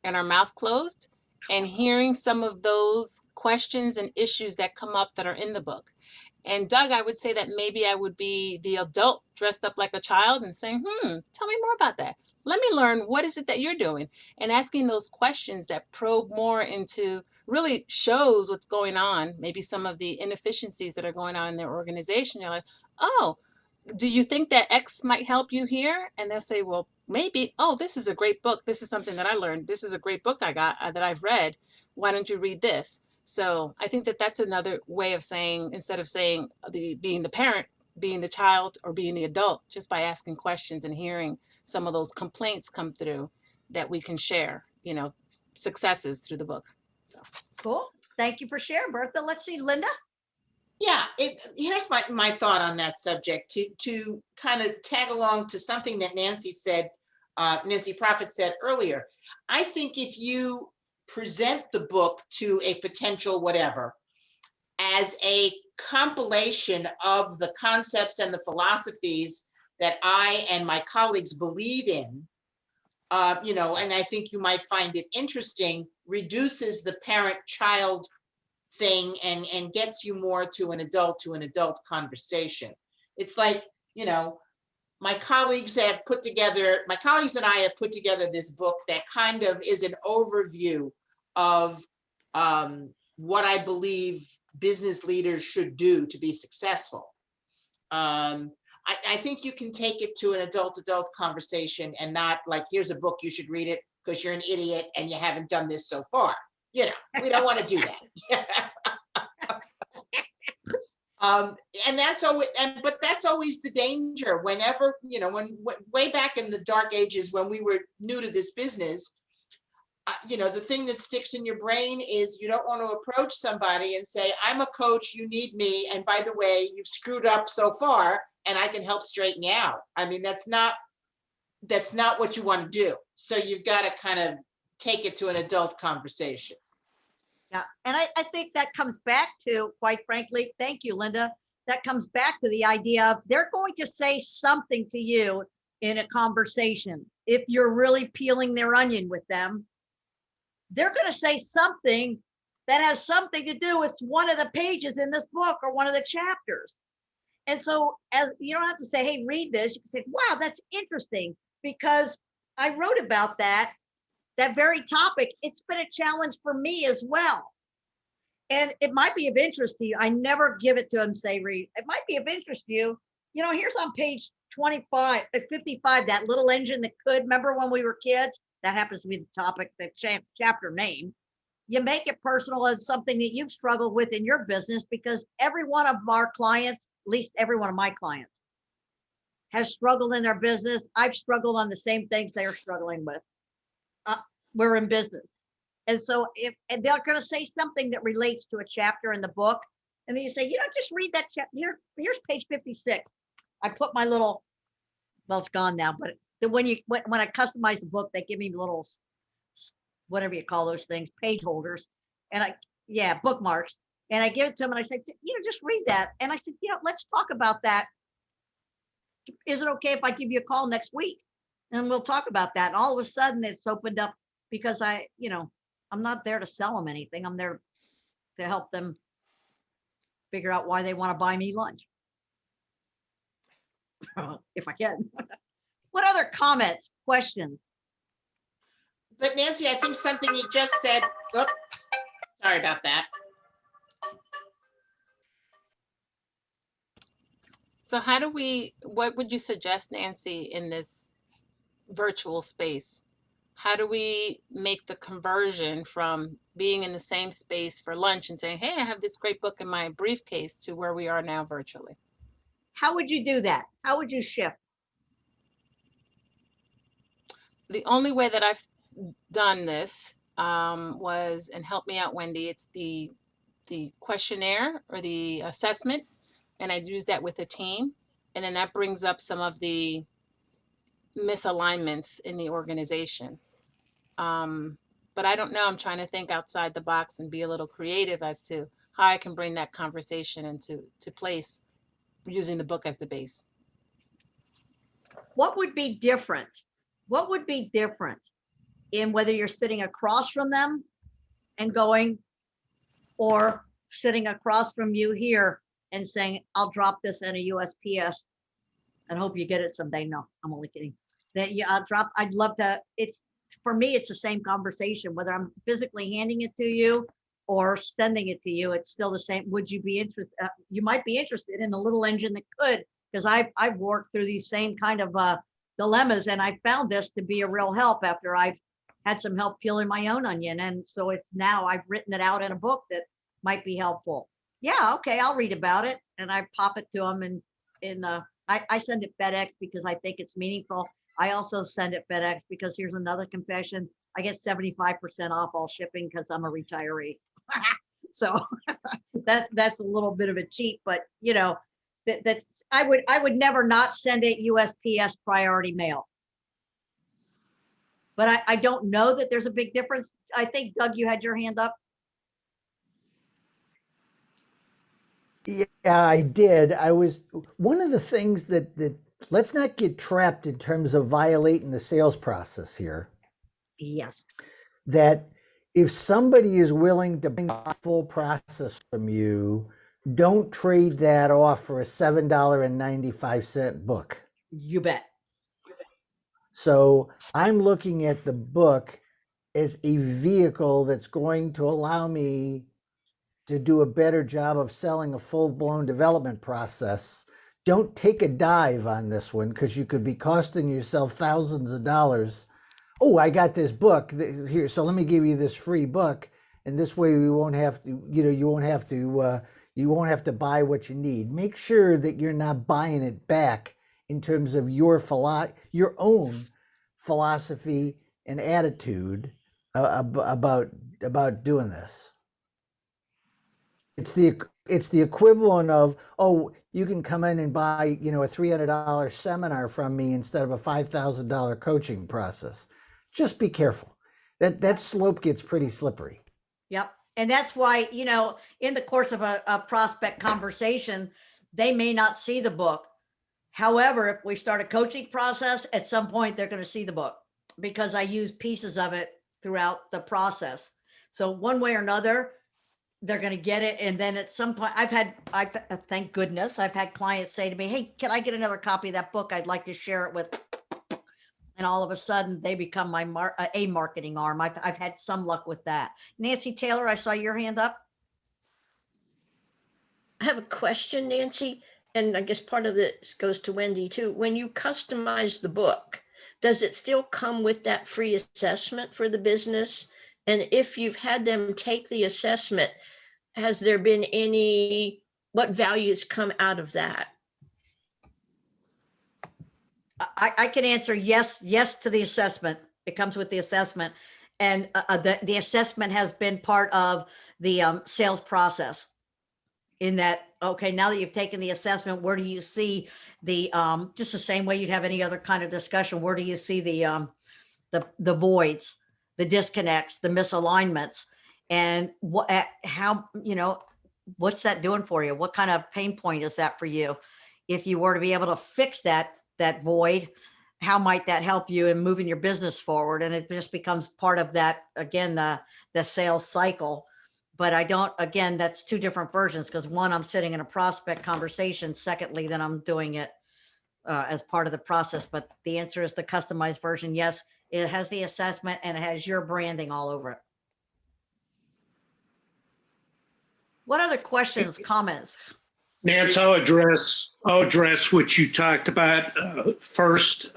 and our mouth closed and hearing some of those questions and issues that come up that are in the book. And Doug, I would say that maybe I would be the adult dressed up like a child and saying, tell me more about that. Let me learn, what is it that you're doing? And asking those questions that probe more into really shows what's going on, maybe some of the inefficiencies that are going on in their organization. You're like, oh, do you think that X might help you here? And they'll say, well, maybe. Oh, this is a great book. This is something that I learned. This is a great book I got that I've read. Why don't you read this? So I think that that's another way of saying, instead of saying being the parent, being the child, or being the adult, just by asking questions and hearing some of those complaints come through that we can share, successes through the book. So. Cool. Thank you for sharing, Bertha. Let's see, Linda. Yeah, here's my thought on that subject to kind of tag along to something that Nancy Prophet said earlier. I think if you present the book to a potential whatever as a compilation of the concepts and the philosophies that I and my colleagues believe in, and I think you might find it interesting, reduces the parent-child thing and gets you more to an adult conversation. It's like, you know, my colleagues and I have put together this book that kind of is an overview of what I believe business leaders should do to be successful. I think you can take it to an adult conversation and not like, here's a book, you should read it because you're an idiot and you haven't done this so far. You know, we don't want to do that. And that's always, but that's always the danger. Whenever, you know, when way back in the dark ages when we were new to this business, you know, the thing that sticks in your brain is you don't want to approach somebody and say, I'm a coach, you need me. And by the way, you've screwed up so far and I can help straighten you out. I mean, that's not what you want to do. So you've got to kind of take it to an adult conversation. Yeah, and I think that comes back to, quite frankly, thank you, Linda. That comes back to the idea of they're going to say something to you in a conversation. If you're really peeling their onion with them, they're going to say something that has something to do with one of the pages in this book or one of the chapters. And so as you don't have to say, hey, read this. You can say, wow, that's interesting because I wrote about that very topic. It's been a challenge for me as well. And it might be of interest to you. I never give it to them, say, read. It might be of interest to you. You know, here's on page 55, 55, that little engine that could, remember when we were kids? That happens to be the topic, the chapter name. You make it personal as something that you've struggled with in your business because every one of our clients, at least every one of my clients, has struggled in their business. I've struggled on the same things they're struggling with. We're in business. And so and they're going to say something that relates to a chapter in the book. And then you say, you know, just read that chapter. Here's page 56. I put my little, well, it's gone now, but when I customize the book, they give me little, whatever you call those things, page holders. And bookmarks. And I give it to them and I say, you know, just read that. And I said, you know, let's talk about that. Is it okay if I give you a call next week? And we'll talk about that. And all of a sudden it's opened up because I'm not there to sell them anything. I'm there to help them figure out why they want to buy me lunch. If I can. What other comments, questions? But Nancy, I think something you just said, sorry about that. So what would you suggest, Nancy, in this virtual space? How do we make the conversion from being in the same space for lunch and saying, hey, I have this great book in my briefcase to where we are now virtually? How would you do that? How would you shift? The only way that I've done this was, and help me out, Wendy, it's the questionnaire or the assessment. And I use that with a team. And then that brings up some of the misalignments in the organization. But I don't know, I'm trying to think outside the box and be a little creative as to how I can bring that conversation into place using the book as the base. What would be different? What would be different in whether you're sitting across from them and going, or sitting across from you here and saying, I'll drop this in a USPS and hope you get it someday. No, I'm only kidding. I'd love to, for me, it's the same conversation, whether I'm physically handing it to you or sending it to you, it's still the same. Would you be interested? You might be interested in a little engine that could, because I've worked through these same kind of dilemmas, and I found this to be a real help after I've had some help peeling my own onion. And so it's now I've written it out in a book that might be helpful. Yeah, okay, I'll read about it. And I pop it to them, and I send it FedEx because I think it's meaningful. I also send it FedEx because here's another confession. I get 75% off all shipping because I'm a retiree. So that's a little bit of a cheat, but you know, I would never not send it USPS priority mail. But I don't know that there's a big difference. I think, Doug, you had your hand up. Yeah, I did. One of the things that let's not get trapped in terms of violating the sales process here. Yes. That if somebody is willing to bring a full process from you, don't trade that off for a $7.95 book. You bet. So I'm looking at the book as a vehicle that's going to allow me to do a better job of selling a full-blown development process. Don't take a dive on this one because you could be costing yourself thousands of dollars. Oh, I got this book here, so let me give you this free book, and this way we won't have to, you won't have to buy what you need. Make sure that you're not buying it back in terms of your own philosophy and attitude about doing this. It's the equivalent of, oh, you can come in and buy, a $300 seminar from me instead of a $5,000 coaching process. Just be careful. That slope gets pretty slippery. Yep. And that's why, in the course of a prospect conversation, they may not see the book. However, if we start a coaching process, at some point they're going to see the book because I use pieces of it throughout the process. So one way or another, they're going to get it. And then at some point thank goodness, I've had clients say to me, hey, can I get another copy of that book? I'd like to share it with, and all of a sudden they become my marketing arm. I've had some luck with that. Nancy Taylor, I saw your hand up. I have a question, Nancy, and I guess part of this goes to Wendy too. When you customize the book, does it still come with that free assessment for the business? And if you've had them take the assessment, has there been what values come out of that? I can answer yes to the assessment. It comes with the assessment. And the assessment has been part of the sales process in that, okay, now that you've taken the assessment, where do you see the, just the same way you'd have any other kind of discussion, where do you see the voids, the disconnects, the misalignments, and what's that doing for you? What kind of pain point is that for you? If you were to be able to fix that void, how might that help you in moving your business forward? And it just becomes part of that, again, the sales cycle. But again, that's two different versions, because one, I'm sitting in a prospect conversation. Secondly, then I'm doing it as part of the process. But the answer is the customized version. Yes, it has the assessment and it has your branding all over it. What other questions, comments? Nance, I'll address what you talked about first.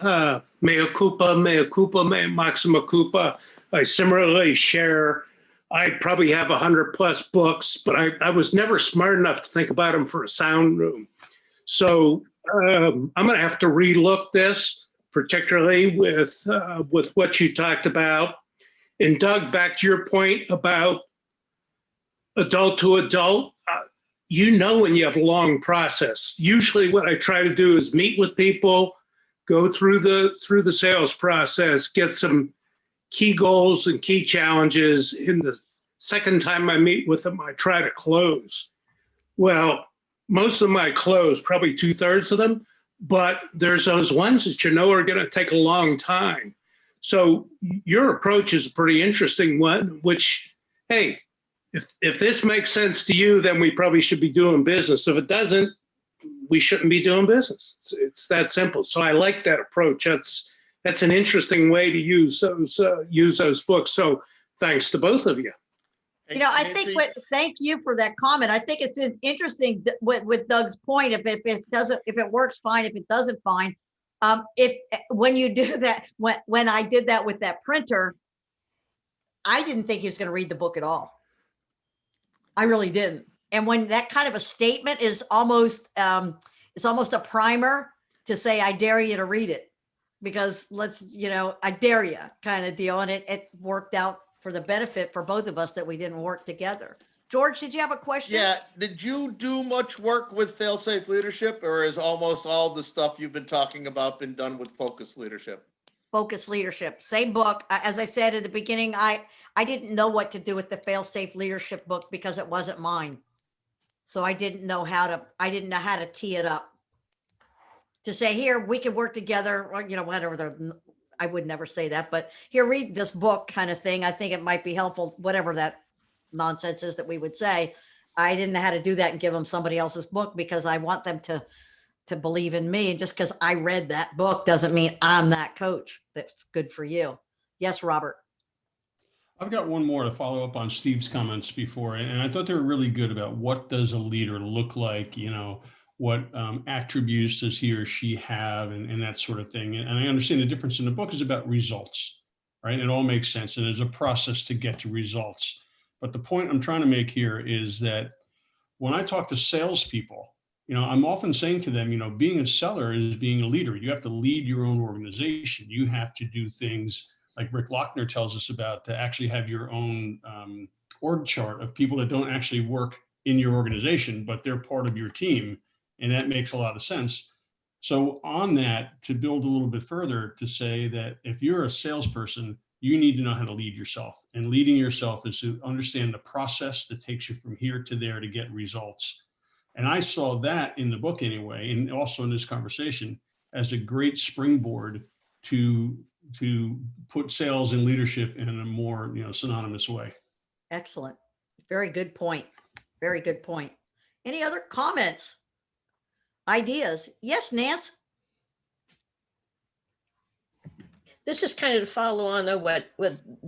Mea culpa, maxima culpa. I similarly share. I probably have 100+ books, but I was never smart enough to think about them for a sound room. So I'm going to have to relook this, particularly with what you talked about. And Doug, back to your point about adult to adult. When you have a long process. Usually what I try to do is meet with people, go through the sales process, get some key goals and key challenges. In the second time I meet with them, I try to close. Well, most of them I close, probably 2/3 of them, but there's those ones that are going to take a long time. So your approach is a pretty interesting one, which, hey, if this makes sense to you, then we probably should be doing business. If it doesn't, we shouldn't be doing business. It's that simple. So I like that approach. That's an interesting way to use those books. So thanks to both of you. Thank you for that comment. I think it's interesting with Doug's point. If it works, fine. If it doesn't, fine. When you do that, when I did that with that printer, I didn't think he was going to read the book at all. I really didn't. And when that kind of a statement is almost a primer to say, I dare you to read it, because I dare you kind of deal. And it worked out for the benefit for both of us that we didn't work together. George, did you have a question? Yeah. Did you do much work with fail-safe leadership, or is almost all the stuff you've been talking about been done with focused leadership? Focused leadership, same book. As I said at the beginning, I didn't know what to do with the fail-safe leadership book because it wasn't mine. So I didn't know how to tee it up to say, here, we can work together, or, whatever I would never say that, but here, read this book kind of thing. I think it might be helpful, whatever that nonsense is that we would say. I didn't know how to do that and give them somebody else's book because I want them to believe in me. And just because I read that book doesn't mean I'm that coach that's good for you. Yes, Robert. I've got one more to follow up on Steve's comments before, and I thought they were really good about what does a leader look like, what attributes does he or she have, and that sort of thing. And I understand the difference in the book is about results, right? It all makes sense, and there's a process to get to results. But the point I'm trying to make here is that when I talk to salespeople, I'm often saying to them, being a seller is being a leader. You have to lead your own organization. You have to do things like Rick Lochner tells us about, to actually have your own org chart of people that don't actually work in your organization, but they're part of your team. And that makes a lot of sense. So on that, to build a little bit further, to say that if you're a salesperson, you need to know how to lead yourself. And leading yourself is to understand the process that takes you from here to there to get results. And I saw that in the book anyway, and also in this conversation, as a great springboard to put sales and leadership in a more synonymous way. Excellent. Very good point. Very good point. Any other comments? Ideas? Yes, Nance? This is kind of to follow on to what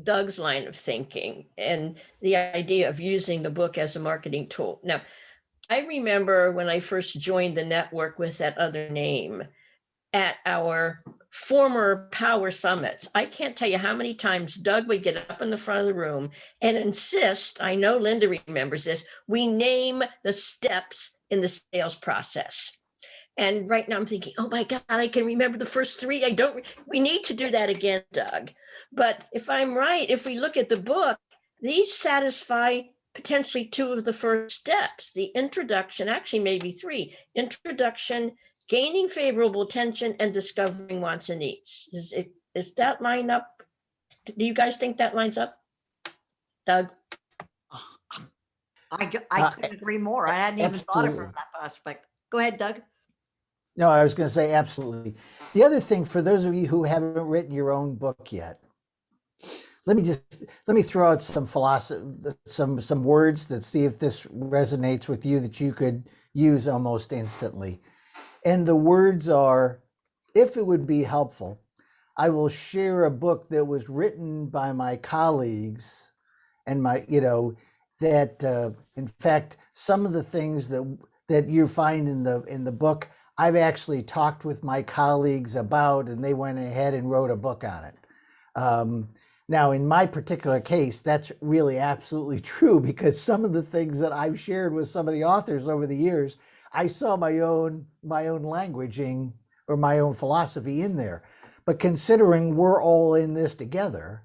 Doug's line of thinking and the idea of using the book as a marketing tool. Now, I remember when I first joined the network with that other name at our former power summits. I can't tell you how many times Doug would get up in the front of the room and insist, I know Linda remembers this, we name the steps in the sales process. And right now I'm thinking, oh my God, I can remember the first three. We need to do that again, Doug. But if I'm right, if we look at the book, these satisfy potentially two of the first steps, the introduction, actually maybe three, introduction, gaining favorable attention, and discovering wants and needs. Is that line up? Do you guys think that lines up? Doug? I couldn't agree more. I hadn't even thought of it from that aspect. Go ahead, Doug. No, I was going to say absolutely. The other thing, for those of you who haven't written your own book yet, let me throw out some philosophy, some words that see if this resonates with you that you could use almost instantly. And the words are, if it would be helpful, I will share a book that was written by my colleagues and that in fact, some of the things that you find in the book, I've actually talked with my colleagues about, and they went ahead and wrote a book on it. Now, in my particular case, that's really absolutely true, because some of the things that I've shared with some of the authors over the years, I saw my own languaging or my own philosophy in there. But considering we're all in this together,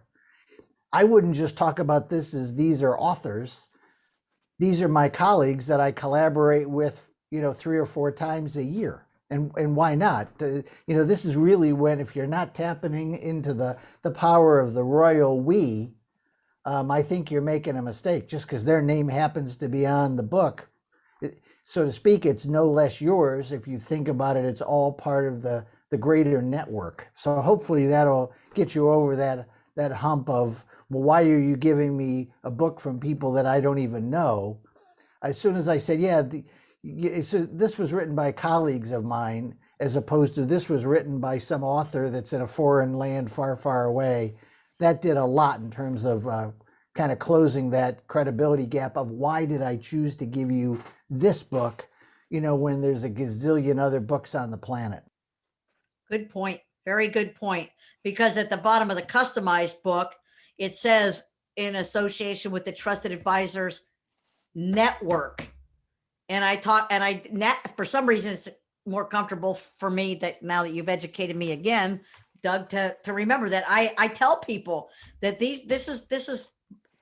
I wouldn't just talk about this as these are authors. These are my colleagues that I collaborate with, 3 or 4 times a year. And why not? This is really when, if you're not tapping into the power of the royal we, I think you're making a mistake. Just because their name happens to be on the book, so to speak, it's no less yours. If you think about it, it's all part of the greater network. So hopefully that'll get you over that hump of, well, why are you giving me a book from people that I don't even know? As soon as I said, so this was written by colleagues of mine, as opposed to this was written by some author that's in a foreign land far, far away, that did a lot in terms of kind of closing that credibility gap of why did I choose to give you this book, when there's a gazillion other books on the planet. Good point. Very good point. Because at the bottom of the customized book, it says in association with the Trusted Advisors Network. And for some reason, it's more comfortable for me that now that you've educated me again, Doug, to remember that I tell people that this is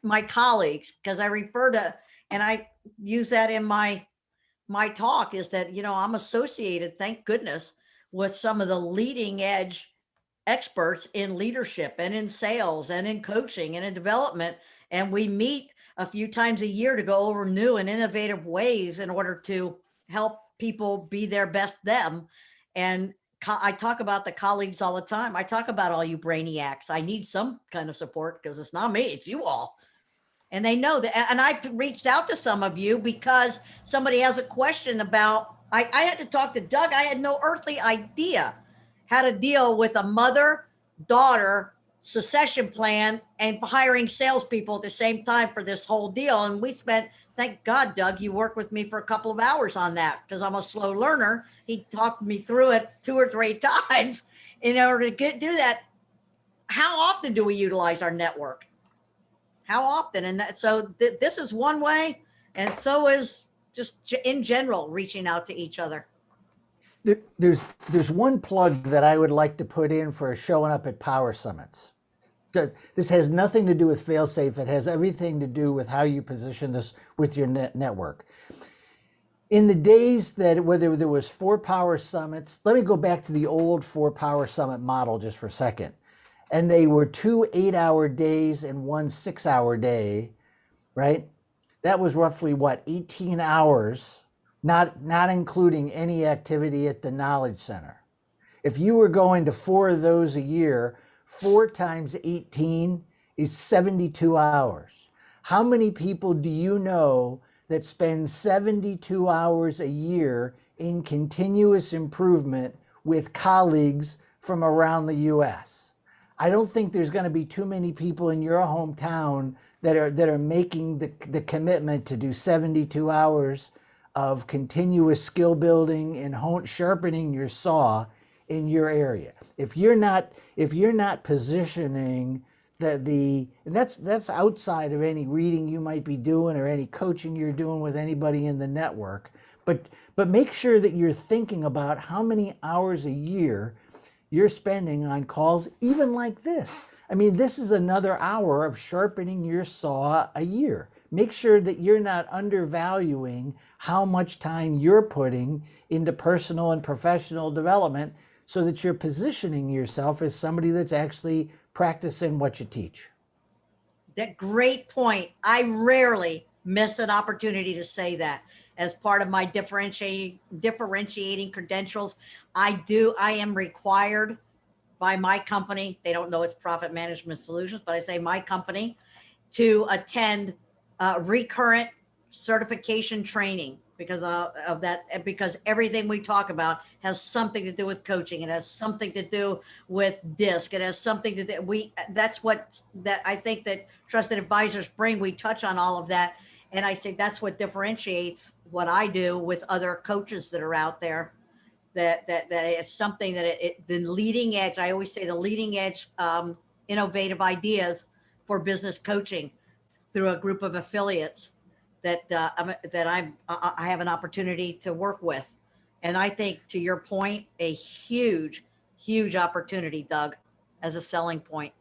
my colleagues, because I refer to, and I use that in my talk, is that, I'm associated, thank goodness, with some of the leading edge experts in leadership and in sales and in coaching and in development. And we meet a few times a year to go over new and innovative ways in order to help people be their best them. And I talk about the colleagues all the time. I talk about all you brainiacs. I need some kind of support because it's not me, it's you all. And they know that. And I reached out to some of you because somebody has a question about, I had to talk to Doug. I had no earthly idea how to deal with a mother-daughter succession plan and hiring salespeople at the same time for this whole deal. And we spent, thank God, Doug, you worked with me for a couple of hours on that because I'm a slow learner. He talked me through it 2 or 3 times in order to do that. How often do we utilize our network? How often? And that, so this is one way, and so is just in general reaching out to each other. There's one plug that I would like to put in for showing up at Power Summits. This has nothing to do with failsafe. It has everything to do with how you position this with your network. In the days that whether there was 4 Power Summits, let me go back to the old 4 Power Summit model just for a second. And they were 2 8-hour days and 1 6-hour day, right? That was roughly what, 18 hours, not including any activity at the Knowledge Center. If you were going to 4 of those a year, 4 times 18 is 72 hours. How many people do you know that spend 72 hours a year in continuous improvement with colleagues from around the US? I don't think there's going to be too many people in your hometown that are making the commitment to do 72 hours of continuous skill building and sharpening your saw in your area. If you're not positioning and that's outside of any reading you might be doing or any coaching you're doing with anybody in the network, but make sure that you're thinking about how many hours a year you're spending on calls, even like this. I mean, this is another hour of sharpening your saw a year. Make sure that you're not undervaluing how much time you're putting into personal and professional development so that you're positioning yourself as somebody that's actually practicing what you teach. That great point. I rarely miss an opportunity to say that as part of my differentiating credentials. I am required by my company. They don't know it's Profit Management Solutions, but I say my company to attend recurrent certification training because of that, because everything we talk about has something to do with coaching. It has something to do with DISC. It has something to do, that's what that I think that trusted advisors bring. We touch on all of that. And I say that's what differentiates what I do with other coaches that are out there. That is something that the leading edge. I always say the leading edge innovative ideas for business coaching through a group of affiliates that I have an opportunity to work with. And I think, to your point, a huge opportunity, Doug, as a selling point.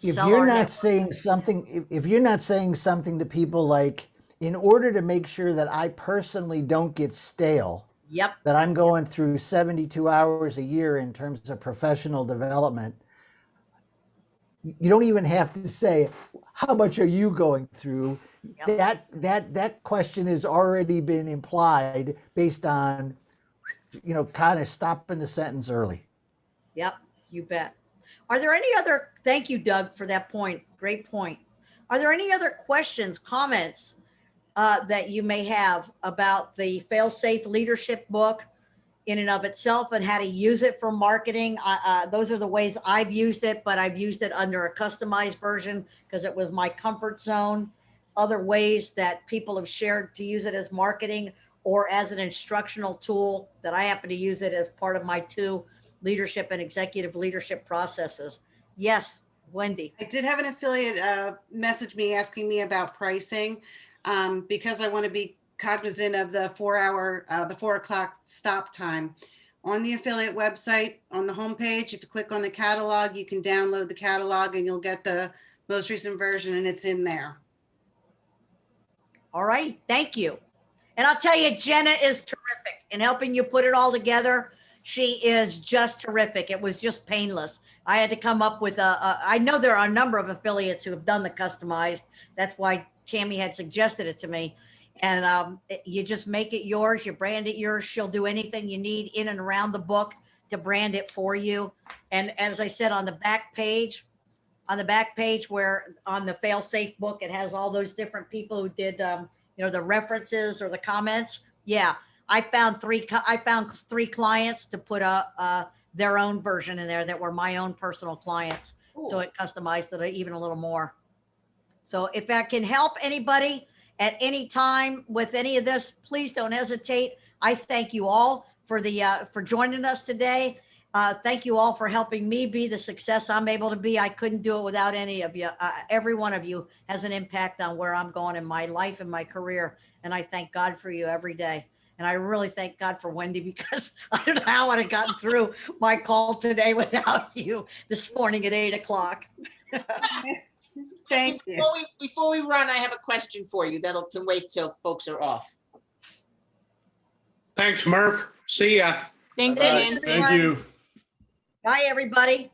If you're not saying something, if you're not saying something to people like, in order to make sure that I personally don't get stale, yep, that I'm going through 72 hours a year in terms of professional development, you don't even have to say, how much are you going through? Yep. That question has already been implied based on, kind of stopping the sentence early. Yep, you bet. Are there any other, thank you, Doug, for that point. Great point. Are there any other questions, comments that you may have about the Failsafe Leadership book in and of itself and how to use it for marketing? Those are the ways I've used it, but I've used it under a customized version because it was my comfort zone. Other ways that people have shared to use it as marketing or as an instructional tool that I happen to use it as part of my 2 leadership and executive leadership processes. Yes, Wendy. I did have an affiliate message me asking me about pricing because I want to be cognizant of the 4 o'clock stop time. On the affiliate website, on the homepage, if you click on the catalog, you can download the catalog and you'll get the most recent version, and it's in there. All right, thank you. And I'll tell you, Jenna is terrific in helping you put it all together. She is just terrific. It was just painless. I had to come up with I know there are a number of affiliates who have done the customized. That's why Tammy had suggested it to me. And you just make it yours, you brand it yours. She'll do anything you need in and around the book to brand it for you. And as I said, on the back page where on the fail safe book, it has all those different people who did, the references or the comments. Yeah. I found three clients to put their own version in there that were my own personal clients. So it customized it even a little more. So if that can help anybody at any time with any of this, please don't hesitate. I thank you all for joining us today. Thank you all for helping me be the success I'm able to be. I couldn't do it without any of you. Every one of you has an impact on where I'm going in my life and my career. And I thank God for you every day. And I really thank God for Wendy, because I don't know how I'd have gotten through my call today without you this morning at 8 o'clock. Thank you. Before we run, I have a question for you that'll can wait till folks are off. Thanks, Murph. See ya. Thank Bye-bye. you. Thank you. Bye, everybody.